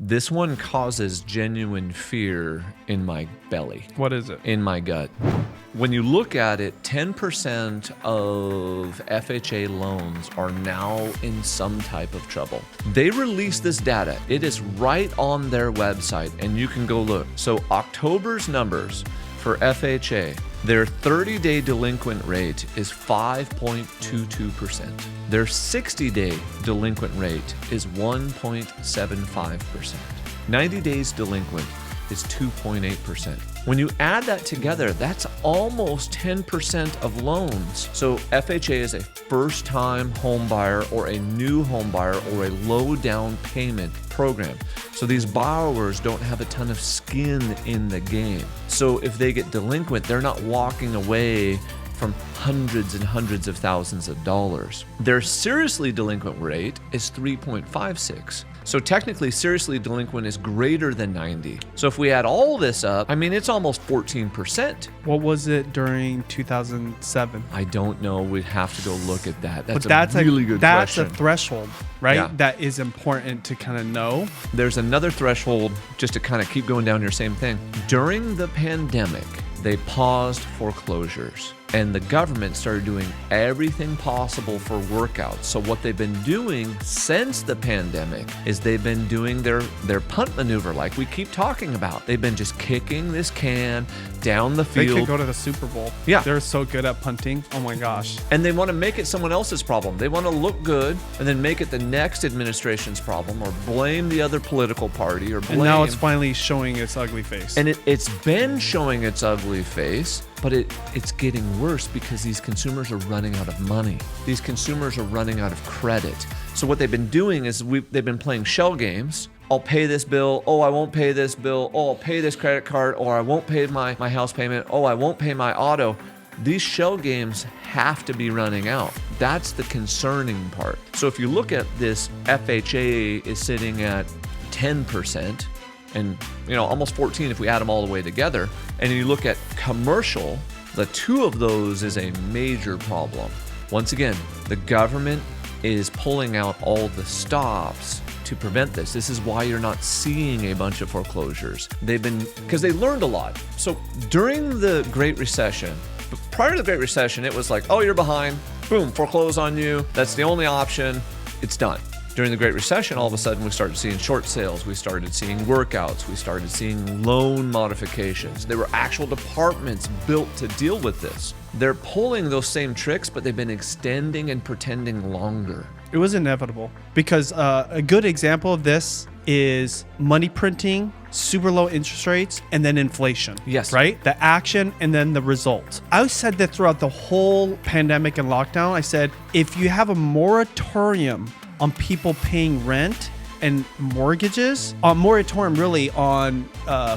This one causes genuine fear in my belly. What is it? In my gut. When you look at it, 10% of FHA loans are now in some type of trouble. They released this data. It is right on their website, and you can go look. So October's numbers for FHA, their 30-day delinquent rate is 5.22%. Their 60-day delinquent rate is 1.75%. 90 days delinquent is 2.8%. When you add that together, that's almost 10% of loans. So FHA is a first-time home buyer or a new home buyer or a low down payment program. So these borrowers don't have a ton of skin in the game. So if they get delinquent, they're not walking away from hundreds and hundreds of thousands of dollars. Their seriously delinquent rate is 3.56. So technically, seriously delinquent is greater than 90. So if we add all this up, I mean, it's almost 14%. What was it during 2007? I don't know. We'd have to go look at that. That's a really good question. That's a threshold, right? Yeah. That is important to kind of know. There's another threshold, just to kind of keep going down your same thing. During the pandemic, they paused foreclosures. And the government started doing everything possible for workouts. So what they've been doing since the pandemic is they've been doing their punt maneuver, like we keep talking about. They've been just kicking this can down the field. They could go to the Super Bowl. Yeah. They're so good at punting. Oh my gosh. And they want to make it someone else's problem. They want to look good and then make it the next administration's problem, or blame the other political party, or blame. And now it's finally showing its ugly face. And it's been showing its ugly face. But it's getting worse because these consumers are running out of money. These consumers are running out of credit. So what they've been doing is they've been playing shell games. I'll pay this bill. Oh, I won't pay this bill. Oh, I'll pay this credit card. Or I won't pay my house payment. Oh, I won't pay my auto. These shell games have to be running out. That's the concerning part. So if you look at this, FHA is sitting at 10%. And almost 14 if we add them all the way together. And you look at commercial, the two of those is a major problem. Once again, the government is pulling out all the stops to prevent this. This is why you're not seeing a bunch of foreclosures. Because they learned a lot. So during the Great Recession, prior to the Great Recession, it was like, oh, you're behind, boom, foreclose on you. That's the only option. It's done. During the Great Recession, all of a sudden, we started seeing short sales. We started seeing workouts. We started seeing loan modifications. There were actual departments built to deal with this. They're pulling those same tricks, but they've been extending and pretending longer. It was inevitable because a good example of this is money printing, super low interest rates, and then inflation. Yes. Right? The action and then the result. I said that throughout the whole pandemic and lockdown. I said, if you have a moratorium on people paying rent and mortgages, a moratorium really on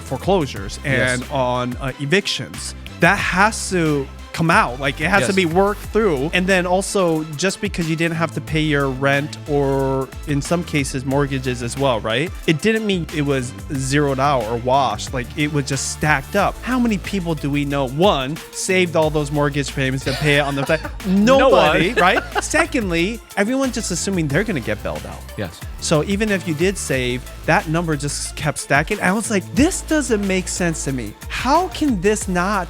foreclosures and on evictions, that has to come out. Like, it has to be worked through. And then also, just because you didn't have to pay your rent, or in some cases mortgages as well, right? It didn't mean it was zeroed out or washed. Like, it was just stacked up. How many people do we know, one, saved all those mortgage payments to pay it on the side? Nobody, right? Secondly, everyone's just assuming they're going to get bailed out. Yes. So even if you did save, that number just kept stacking. I was like, this doesn't make sense to me. How can this not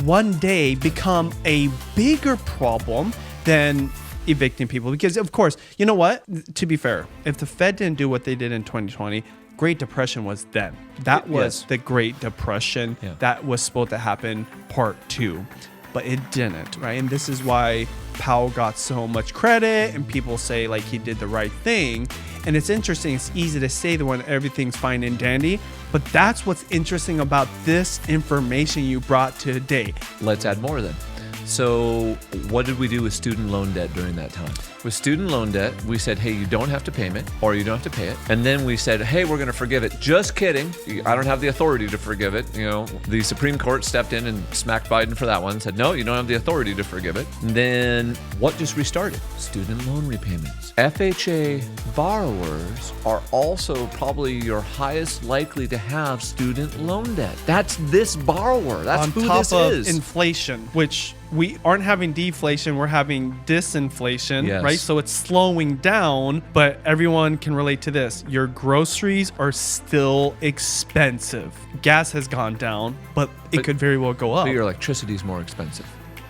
one day become a bigger problem than evicting people? Because of course, you know what? To be fair, if the Fed didn't do what they did in 2020, Great Depression was then. That was the Great Depression. Yeah. That was supposed to happen part 2, but it didn't, right? And this is why Powell got so much credit, and people say like he did the right thing. And it's interesting, it's easy to say that when everything's fine and dandy, but that's what's interesting about this information you brought today. Let's add more then. So what did we do with student loan debt during that time? With student loan debt, we said, hey, you don't have to pay it, or you don't have to pay it. And then we said, hey, we're going to forgive it. Just kidding. I don't have the authority to forgive it. The Supreme Court stepped in and smacked Biden for that one, said, no, you don't have the authority to forgive it. And then what just restarted? Student loan repayments. FHA borrowers are also probably your highest likely to have student loan debt. That's this borrower. That's on who top this of is. inflation, which we aren't having deflation, we're having disinflation, Yes. right? right? So it's slowing down, but everyone can relate to this. Your groceries are still expensive. Gas has gone down, but it could very well go up. But your electricity is more expensive.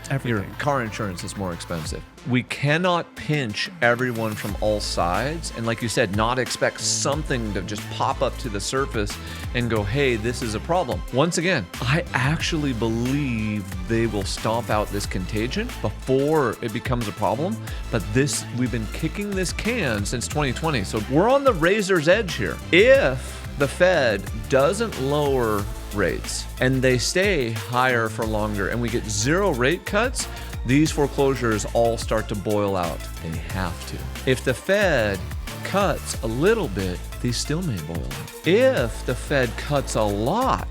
Everything. Your car insurance is more expensive. We cannot pinch everyone from all sides. And like you said, not expect something to just pop up to the surface and go, hey, this is a problem. Once again, I actually believe they will stomp out this contagion before it becomes a problem. But we've been kicking this can since 2020. So we're on the razor's edge here. If the Fed doesn't lower rates and they stay higher for longer and we get zero rate cuts, these foreclosures all start to boil out. They have to. If the Fed cuts a little bit, these still may boil out. If the Fed cuts a lot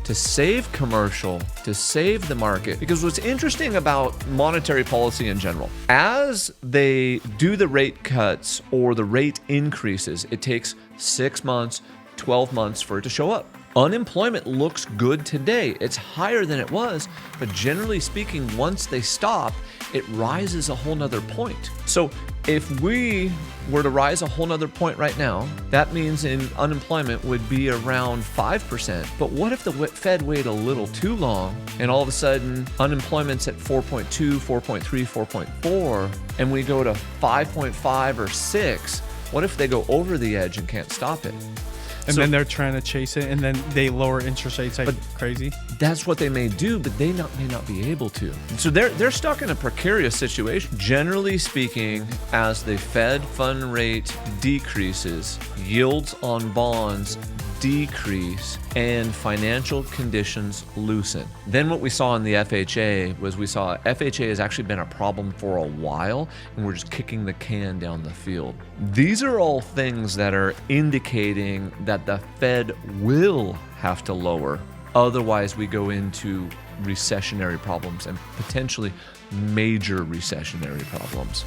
to save commercial, to save the market, because what's interesting about monetary policy in general, as they do the rate cuts or the rate increases, it takes 6 months, 12 months for it to show up. Unemployment looks good today. It's higher than it was, but generally speaking, once they stop, it rises a whole nother point. So if we were to rise a whole nother point right now, that means unemployment would be around 5%. But what if the Fed waited a little too long and all of a sudden unemployment's at 4.2, 4.3, 4.4, and we go to 5.5 or 6? What if they go over the edge and can't stop it? And then they're trying to chase it, and then they lower interest rates like crazy. That's what they may do, but they may not be able to. So they're stuck in a precarious situation. Generally speaking, as the Fed fund rate decreases, yields on bonds decrease and financial conditions loosen. Then what we saw in the FHA was FHA has actually been a problem for a while, and we're just kicking the can down the field. These are all things that are indicating that the Fed will have to lower. Otherwise, we go into recessionary problems and potentially major recessionary problems.